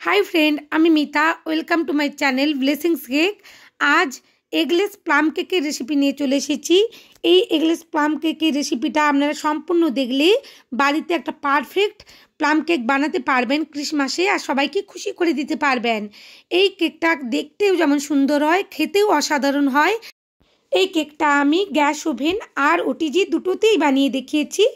High friend आमी Mita welcome to my channel blessings cake. आज eggless plum केकेर recipe निये चले एसेछि। এই এগলেস প্লাম কেকের রেসিপিটা আপনারা সম্পূর্ণ দেখলে বাড়িতে একটা পারফেক্ট প্লাম কেক বানাতে পারবেন ক্রিসমাসে, আর সবাইকে খুশি করে দিতে পারবেন। এই কেকটা দেখতেও যেমন সুন্দর হয়, খেতেও অসাধারণ হয়। এই কেকটা আমি গ্যাস ওভেন আর ওটিজি দুটোতেই বানিয়ে দেখিয়েছি।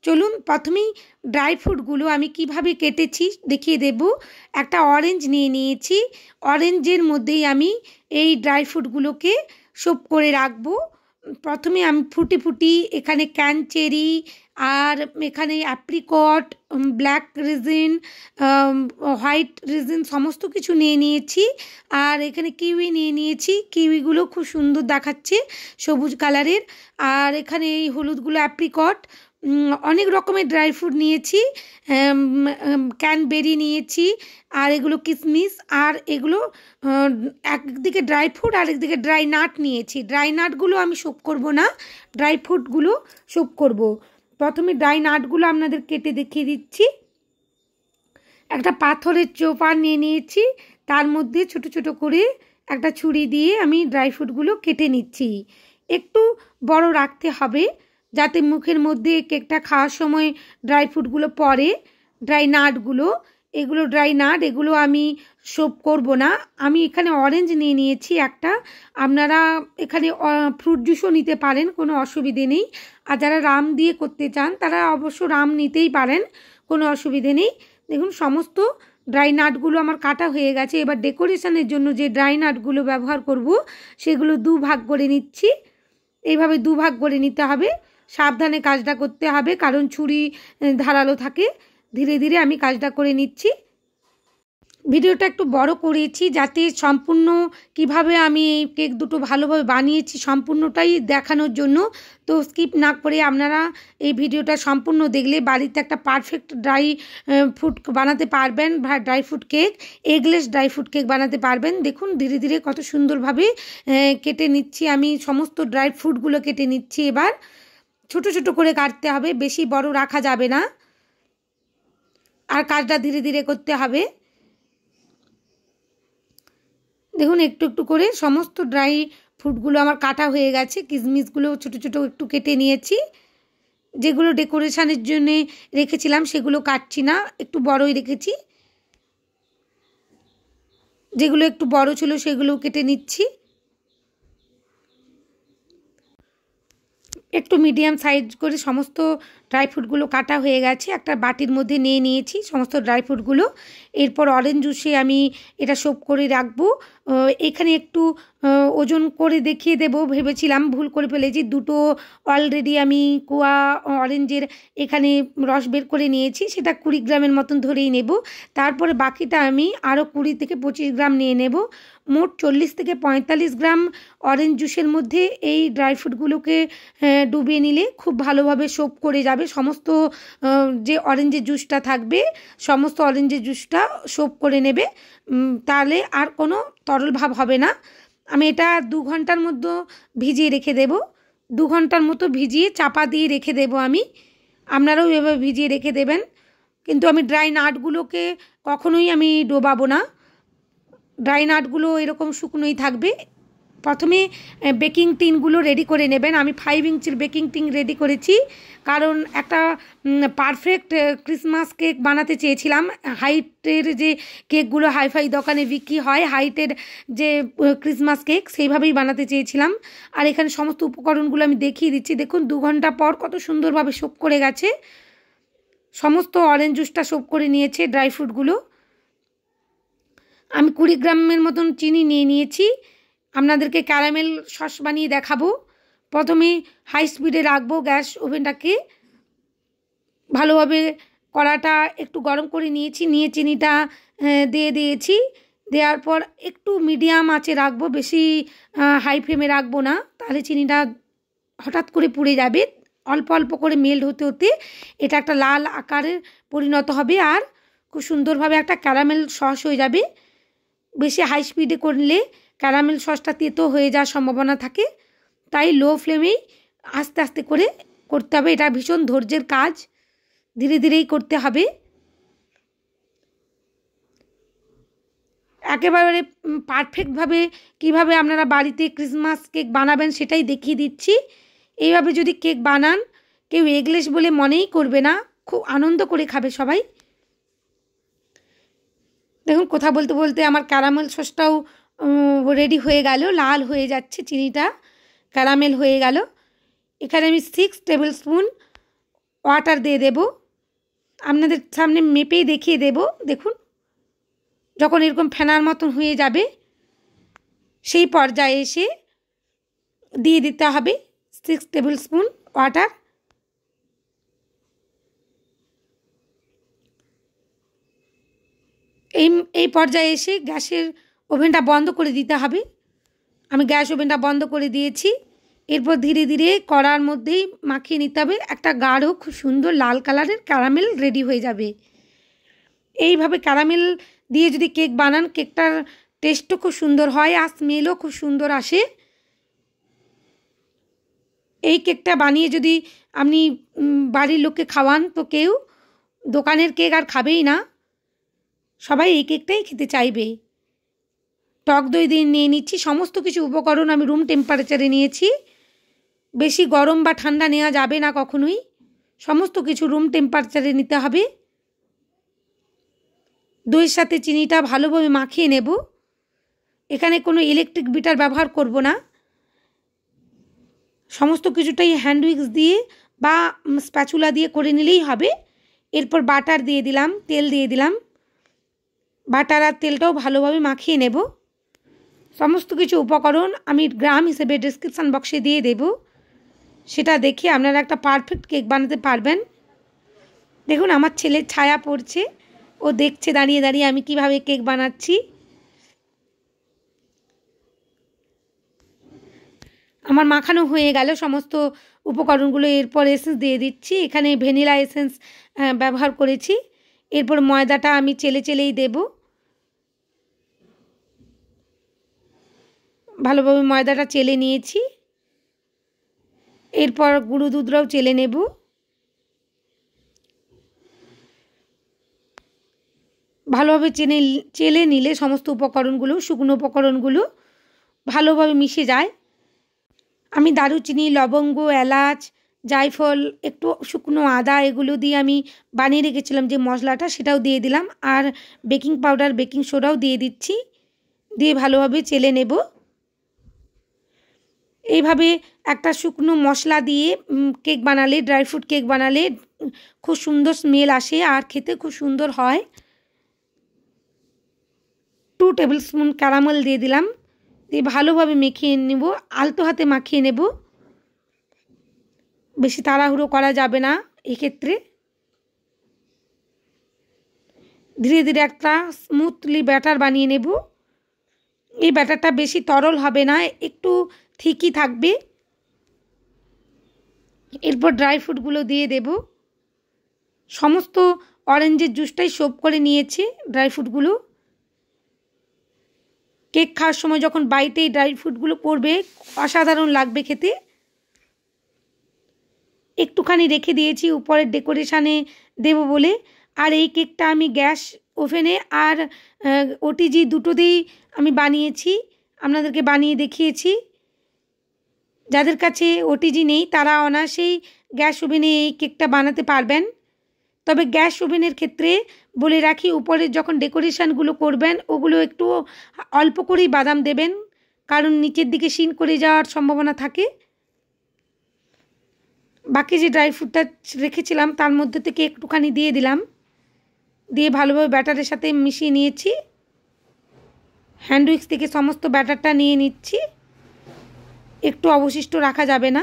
চলুন প্রথমেই ড্রাই ফ্রুটগুলো আমি কিভাবে কেটেছি দেখিয়ে দেব। একটা অরেঞ্জ নিয়ে নিয়েছি, অরেঞ্জের মধ্যেই আমি এই ড্রাই ফ্রুটগুলোকে সোপ করে রাখবো। প্রথমে আমি ফুটি ফুটি এখানে ক্যানচেরি আর এখানে apricot, black raisin, white raisin সমস্ত কিছু নিয়ে নিয়েছি। আর এখানে কিউই নিয়ে নিয়েছি, কিউইগুলো খুব সুন্দর দেখাচ্ছে সবুজ কালারের। আর এখানে এই হলুদগুলো অ্যাপ্রিকট। অনেক রকমের ড্রাই ফ্রুট নিয়েছি, ক্যানবেরি নিয়েছি, আর এগুলো কিশমিশ, আর এগুলো একদিকে ড্রাই ফ্রুট আর একদিকে ড্রাই নাট নিয়েছি। ড্রাই নাটগুলো আমি সোপ করব না, ড্রাই ফ্রুটগুলো সোপ করব। প্রথমে ড্রাই নাটগুলো আপনাদের কেটে দেখিয়ে দিচ্ছি। একটা পাথরের চোপা নিয়ে নিয়েছি, তার মধ্যে ছোট ছোট করে একটা ছুরি দিয়ে আমি ড্রাই ফ্রুটগুলো কেটে নিচ্ছি। একটু বড় রাখতে হবে যাতে মুখের মধ্যে কেকটা খাওয়ার সময় ড্রাই ফ্রুটগুলো পড়ে। ড্রাই নাটগুলো, এগুলো ড্রাই নাট, এগুলো আমি সোপ করব না। আমি এখানে অরেঞ্জ নিয়ে নিয়েছি একটা, আপনারা এখানে ফ্রুট জুসও নিতে পারেন, কোনো অসুবিধে নেই। আর যারা রাম দিয়ে করতে চান তারা অবশ্য রাম নিতেই পারেন, কোনো অসুবিধে নেই। দেখুন সমস্ত ড্রাই নাটগুলো আমার কাটা হয়ে গেছে। এবার ডেকোরেশনের জন্য যে ড্রাই নাটগুলো ব্যবহার করব সেগুলো দুভাগ করে নিচ্ছি। এইভাবে দুভাগ করে নিতে হবে, সাবধানে কাজটা করতে হবে কারণ ছুরি ধারালো থাকে। ধীরে ধীরে আমি কাজটা করে নিচ্ছি। ভিডিওটা একটু বড় করেছি যাতে সম্পূর্ণ কিভাবে আমি এই কেক দুটো ভালোভাবে বানিয়েছি সম্পূর্ণটাই দেখানোর জন্য। তো স্কিপ না করে আপনারা এই ভিডিওটা সম্পূর্ণ দেখলে বাড়িতে একটা পারফেক্ট ড্রাই ফ্রুট বানাতে পারবেন, dry fruit cake, eggless dry fruit cake বানাতে পারবেন। দেখুন ধীরে ধীরে কত সুন্দরভাবে কেটে নিচ্ছি আমি, সমস্ত ড্রাই ফ্রুটগুলো কেটে নিচ্ছি। এবার ছোট ছোট করে কাটতে হবে, বেশি বড় রাখা যাবে না, আর কাজটা ধীরে ধীরে করতে হবে। দেখুন একটু একটু করে সমস্ত ড্রাই ফ্রুটগুলো আমার কাটা হয়ে গেছে। কিশমিশগুলো ছোট ছোট একটু কেটে নিয়েছি, যেগুলো ডেকোরেশনের জন্যে রেখেছিলাম সেগুলো কাটছি না, একটু বড়ই রেখেছি। যেগুলো একটু বড় ছিল সেগুলো কেটে নিচ্ছি। একটু মিডিয়াম সাইজ করে সমস্ত ড্রাই ফ্রুটগুলো কাটা হয়ে গেছে, একটা বাটির মধ্যে নিয়ে নিয়েছি সমস্ত ড্রাই ফ্রুটগুলো। এরপর অরেঞ্জ জুসে আমি এটা সোপ করে রাখবো। এখানে একটু ওজন করে দেখিয়ে দেব ভেবেছিলাম, ভুল করে ফেলেছি। দুটো অলরেডি আমি কোয়া অরেঞ্জের এখানে রস বের করে নিয়েছি, সেটা 20 গ্রামের মতন ধরেই নেব। তারপরে বাকিটা আমি আরও 20 থেকে 25 গ্রাম নিয়ে নেব। মোট 40 থেকে 45 গ্রাম অরেঞ্জ জুসের মধ্যে এই ড্রাই ফ্রুটগুলোকে ডুবিয়ে নিলে খুব ভালোভাবে সোপ করে যাবে। সমস্ত যে অরেঞ্জের জুসটা থাকবে সমস্ত অরেঞ্জের জুসটা সোপ করে নেবে, তাহলে আর কোনো তরল ভাব হবে না। আমি এটা 2 ঘন্টার মধ্যে ভিজিয়ে রেখে দেব। 2 ঘন্টার মতো ভিজিয়ে চাপা দিয়ে রেখে দেব আমি, আপনারাও এভাবে ভিজিয়ে রেখে দেবেন। কিন্তু আমি ড্রাই নাটগুলোকে কখনোই আমি ডোবাবো না, ড্রাই নাটগুলো এরকম শুকনোই থাকবে। প্রথমে বেকিং টিনগুলো রেডি করে নেবেন। আমি 5 ইঞ্চির বেকিং টিন রেডি করেছি কারণ একটা পারফেক্ট ক্রিসমাস কেক বানাতে চেয়েছিলাম। হাইটের যে কেকগুলো হাইফাই দোকানে বিক্রি হয়, হাইটের যে ক্রিসমাস কেক সেইভাবেই বানাতে চেয়েছিলাম। আর এখানে সমস্ত উপকরণগুলো আমি দেখিয়ে দিচ্ছি। দেখুন 2 ঘন্টা পর কত সুন্দরভাবে সোপ করে গেছে, সমস্ত অরেঞ্জ জুসটা সোপ করে নিয়েছে ড্রাই ফ্রুটগুলো। আমি 20 গ্রামের মতন চিনি নিয়ে নিয়েছি। আপনাদেরকে ক্যারামেল সস বানিয়ে দেখাবো। প্রথমে হাই স্পিডে রাখবো গ্যাস ওভেনটাকে, ভালোভাবে কড়াটা একটু গরম করে নিয়েছি, নিয়ে চিনিটা দিয়ে দিয়েছি। দেওয়ার পর একটু মিডিয়াম আঁচে রাখবো, বেশি হাই ফ্লেমে রাখবো না, তাহলে চিনিটা হঠাৎ করে পুড়ে যাবে। অল্প অল্প করে মেল্ট হতে হতে এটা একটা লাল আকারে পরিণত হবে আর খুব সুন্দরভাবে একটা ক্যারামেল সস হয়ে যাবে। বেশি হাই স্পিডে করলে ক্যারামেল সসটা তেতো হয়ে যাওয়ার সম্ভাবনা থাকে, তাই লো ফ্লেমেই আস্তে আস্তে করে করতে হবে। এটা ভীষণ ধৈর্যের কাজ, ধীরে ধীরেই করতে হবে। একেবারে পারফেক্টভাবে কীভাবে আপনারা বাড়িতে ক্রিসমাস কেক বানাবেন সেটাই দেখিয়ে দিচ্ছি। এইভাবে যদি কেক বানান কেউ এগলেস বলে মনেই করবে না, খুব আনন্দ করে খাবে সবাই। দেখুন কথা বলতে বলতে আমার ক্যারামেল সসটাও রেডি হয়ে গেল, লাল হয়ে যাচ্ছে, চিনিটা ক্যারামেল হয়ে গেল। এখানে আমি 6 টেবিল স্পুন ওয়াটার দিয়ে দেব, আপনাদের সামনে মেপেই দেখিয়ে দেব। দেখুন যখন এরকম ফেনার মতন হয়ে যাবে সেই পর্যায়ে এসে দিয়ে দিতে হবে 6 টেবিল স্পুন ওয়াটার। এই পর্যায়ে এসে গ্যাসের ওভেনটা বন্ধ করে দিতে হবে। আমি গ্যাস ওভেনটা বন্ধ করে দিয়েছি। এরপর ধীরে ধীরে কড়ার মধ্যেই মাখিয়ে নিতে হবে, একটা গাঢ় খুব সুন্দর লাল কালারের ক্যারামেল রেডি হয়ে যাবে। এইভাবে ক্যারামেল দিয়ে যদি কেক বানান কেকটার টেস্টও খুব সুন্দর হয় আর স্মেলও খুব সুন্দর আসে। এই কেকটা বানিয়ে যদি আপনি বাড়ির লোককে খাওয়ান তো কেউ দোকানের কেক আর খাবেই না, সবাই এই কেকটাই খেতে চাইবে। টক দই দিয়ে নিয়ে নিচ্ছি, সমস্ত কিছু উপকরণ আমি রুম টেম্পারেচারে নিয়েছি, বেশি গরম বা ঠান্ডা নেওয়া যাবে না কখনোই, সমস্ত কিছু রুম টেম্পারেচারে নিতে হবে। দইয়ের সাথে চিনিটা ভালোভাবে মাখিয়ে নেব। এখানে কোনো ইলেকট্রিক বিটার ব্যবহার করব না, সমস্ত কিছুটাই হ্যান্ড উইক্স দিয়ে বা স্প্যাচুলা দিয়ে করে নিলেই হবে। এরপর বাটার দিয়ে দিলাম, তেল দিয়ে দিলাম, বাটার আর তেলটাও ভালোভাবে মাখিয়ে নেব। সমস্ত কিছু উপকরণ আমি গ্রাম হিসেবে ডেসক্রিপশান বক্সে দিয়ে দেব, সেটা দেখে আপনারা একটা পারফেক্ট কেক বানাতে পারবেন। দেখুন আমার ছেলের ছায়া পড়ছে, ও দেখছে দাঁড়িয়ে দাঁড়িয়ে আমি কিভাবে কেক বানাচ্ছি। আমার মাখানো হয়ে গেল সমস্ত উপকরণগুলো। এরপর এসেন্স দিয়ে দিচ্ছি, এখানে ভ্যানিলা এসেন্স ব্যবহার করেছি। এরপর ময়দাটা আমি চেলে চেলেই দেব, ভালোভাবে ময়দাটা চেলে নিয়েছি। এরপর গুঁড়ো দুধটাও চেলে নেব। ভালোভাবে চেলে নিলে সমস্ত উপকরণগুলো, শুকনো উপকরণগুলো ভালোভাবে মিশে যায়। আমি দারুচিনি, লবঙ্গ, এলাচ, জায়ফল, একটু শুকনো আদা এগুলো দিয়ে আমি বানিয়ে রেখেছিলাম যে মশলাটা, সেটাও দিয়ে দিলাম। আর বেকিং পাউডার, বেকিং সোডাও দিয়ে দিচ্ছি, দিয়ে ভালোভাবে চেলে নেব। এইভাবে একটা শুকনো মশলা দিয়ে কেক বানালে, ড্রাই ফ্রুট কেক বানালে খুব সুন্দর স্মেল আসে আর খেতে খুব সুন্দর হয়। 2 টেবিল স্পুন ক্যারামেল দিয়ে দিলাম, দিয়ে ভালোভাবে মেখিয়ে নেব, আলতো হাতে মাখিয়ে নেব, বেশি তাড়াহুড়ো করা যাবে না এক্ষেত্রে। ধীরে ধীরে একটা স্মুথলি ব্যাটার বানিয়ে নেব। এই ব্যাটারটা বেশি তরল হবে না, একটু থিকই থাকবে। এরপর ড্রাই ফ্রুটগুলো দিয়ে দেব, সমস্ত অরেঞ্জের জুসটাই সোপ করে নিয়েছি ড্রাই ফ্রুটগুলো। কেক খাওয়ার সময় যখন বাইটে এই ড্রাই ফ্রুটগুলো পড়বে অসাধারণ লাগবে খেতে। একটুখানি রেখে দিয়েছি উপরের ডেকোরেশানে দেব বলে। আর এই কেকটা আমি গ্যাস ওভেনে আর ওটিজি দুটোতেই আমি বানিয়েছি, আপনাদেরকে বানিয়ে দেখিয়েছি। যাদের কাছে ওটিজি নেই তারা অনায়াসেই গ্যাস ওভেনে এই কেকটা বানাতে পারবেন। তবে গ্যাস ওভেনের ক্ষেত্রে বলে রাখি, উপরে যখন ডেকোরেশানগুলো করবেন ওগুলো একটু অল্প করেই বাদাম দেবেন, কারণ নিচের দিকে শিন করে যাওয়ার সম্ভাবনা থাকে। বাকি যে ড্রাই ফ্রুটটা রেখেছিলাম তার মধ্যে থেকে একটুখানি দিয়ে দিলাম, দিয়ে ভালোভাবে ব্যাটারের সাথে মিশিয়ে নিয়েছি। হ্যান্ড উইক্স থেকে সমস্ত ব্যাটারটা নিয়ে নিচ্ছি, একটু অবশিষ্ট রাখা যাবে না।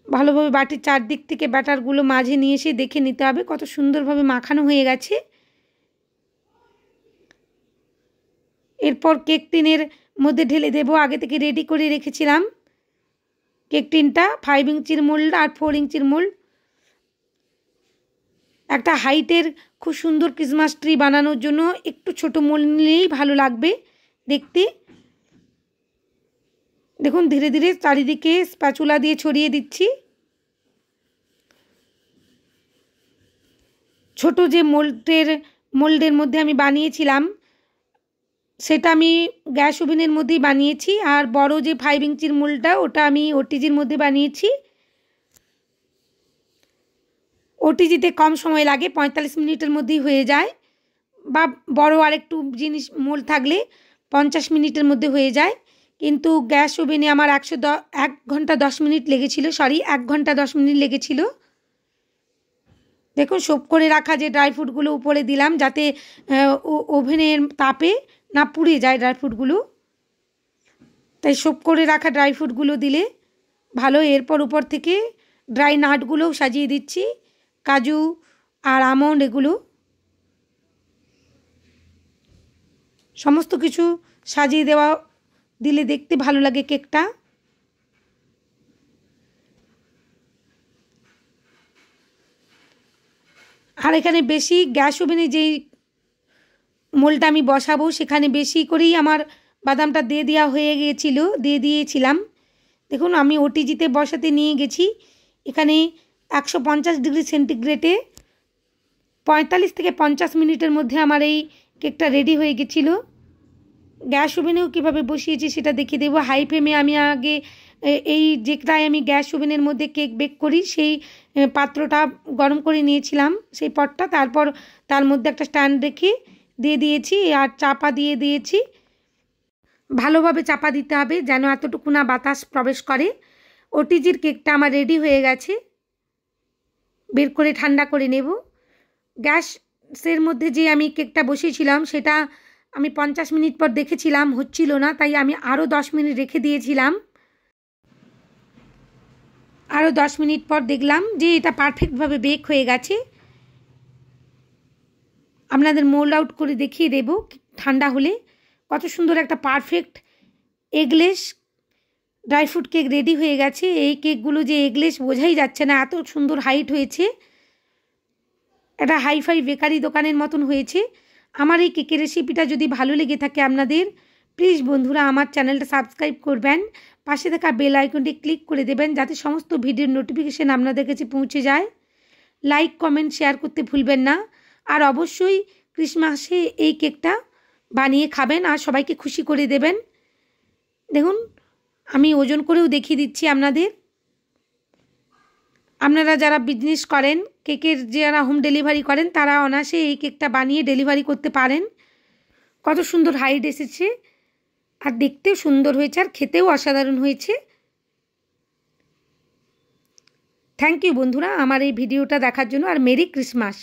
ভালোভাবে বাটির চারদিক থেকে ব্যাটারগুলো মাঝে নিয়ে এসে দেখে নিতে হবে কত সুন্দরভাবে মাখানো হয়ে গেছে। এরপর কেক টিনের মধ্যে ঢেলে দেব, আগে থেকে রেডি করে রেখেছিলাম কেক টিনটা, 5 ইঞ্চির মোল্ড আর 4 ইঞ্চির মোল্ড। একটা হাইটের খুব সুন্দর ক্রিসমাস ট্রি বানানোর জন্য একটু ছোট মোল্ড নিলেই ভালো লাগবে দেখতে। দেখুন ধীরে ধীরে চারিদিকে স্প্যাচুলা দিয়ে ছড়িয়ে দিচ্ছি। ছোট যে মোল্ডের মোল্ডের মধ্যে আমি বানিয়েছিলাম, সেটা আমি গ্যাস ওভেনের মধ্যেই বানিয়েছি। আর বড় যে 5 ইঞ্চির মোল্ডটা ওটা আমি ওটিজির মধ্যে বানিয়েছি। ওটিজিতে কম সময় লাগে, 45 মিনিটের মধ্যেই হয়ে যায়, বা বড় আরেকটু জিনিস মোল্ড থাকলে 50 মিনিটের মধ্যে হয়ে যায়। কিন্তু গ্যাস ওভেনে আমার 1 ঘন্টা 10 মিনিট লেগেছিল, 1 ঘন্টা 10 মিনিট লেগেছিল। দেখুন সোপ করে রাখা যে ড্রাই ফ্রুটগুলো উপরে দিলাম, যাতে ওভেনের তাপে না পুড়ে যায় ড্রাই ফ্রুটগুলো, তাই সোপ করে রাখা ড্রাই ফ্রুটগুলো দিলে ভালো। এরপর উপর থেকে ড্রাই নাটগুলোও সাজিয়ে দিচ্ছি, কাজু আর আমন্ড, এগুলো সমস্ত কিছু সাজিয়ে দিলে দেখতে ভালো লাগে কেকটা। আর এখানে বেশি গ্যাস ওভেনে যেই মোলটা আমি বসাবো সেখানে বেশি করেই আমার বাদামটা দিয়ে দিয়েছিলাম। দেখুন আমি ওটিজিতে বসাতে নিয়ে গেছি, এখানে 150 ডিগ্রি সেন্টিগ্রেডে 45 থেকে 50 মিনিটের মধ্যে আমার এই কেকটা রেডি হয়ে গেছিলো। গ্যাস ওভেনেও কীভাবে বসিয়েছি সেটা দেখিয়ে দেবো। হাই ফ্লেমে আমি আগে এই যেটায় আমি গ্যাস ওভেনের মধ্যে কেক বেক করি সেই পাত্রটা গরম করে নিয়েছিলাম, সেই পটটা। তারপর তার মধ্যে একটা স্ট্যান্ড রেখে দিয়ে দিয়েছি আর চাপা দিয়ে দিয়েছি। ভালোভাবে চাপা দিতে হবে যেন এতটুকু না বাতাস প্রবেশ করে। ওটিজির কেকটা আমার রেডি হয়ে গেছে, বের করে ঠান্ডা করে নেব। গ্যাসের মধ্যে যে আমি কেকটা বসিয়েছিলাম সেটা আমি 50 মিনিট পর দেখেছিলাম হচ্ছিল না, তাই আমি আরও 10 মিনিট রেখে দিয়েছিলাম। আরও 10 মিনিট পর দেখলাম যে এটা পারফেক্টভাবে বেক হয়ে গেছে। আপনাদের মোল্ড আউট করে দেখিয়ে দেব ঠান্ডা হলে। কত সুন্দর একটা perfect eggless dry fruit cake ready হয়ে গেছে। এই কেকগুলো যে এগলেস বোঝাই যাচ্ছে না, এত সুন্দর হাইট হয়েছে, এটা হাইফাই বেকারি দোকানের মতন হয়েছে। আমার এই কেকের রেসিপিটা যদি ভালো লেগে থাকে আপনাদের, প্লিজ বন্ধুরা আমার চ্যানেলটা সাবস্ক্রাইব করবেন, পাশে থাকা বেল আইকনটি ক্লিক করে দেবেন যাতে সমস্ত ভিডিওর নোটিফিকেশান আপনাদের কাছে পৌঁছে যায়। লাইক কমেন্ট শেয়ার করতে ভুলবেন না। আর অবশ্যই ক্রিসমাসে এই কেকটা বানিয়ে খাবেন আর সবাইকে খুশি করে দেবেন। দেখুন আমি ওজন করেও দেখিয়ে দিচ্ছি আপনাদের। আপনারা যারা বিজনেস করেন, কেকের যারা হোম ডেলিভারি করেন, তারা অনায়াসে এই কেকটা বানিয়ে ডেলিভারি করতে পারেন। কত সুন্দর হাইট এসেছে আর দেখতেও সুন্দর হয়েছে আর খেতেও অসাধারণ হয়েছে। থ্যাংক ইউ বন্ধুরা আমার এই ভিডিওটা দেখার জন্য, আর মেরি ক্রিসমাস।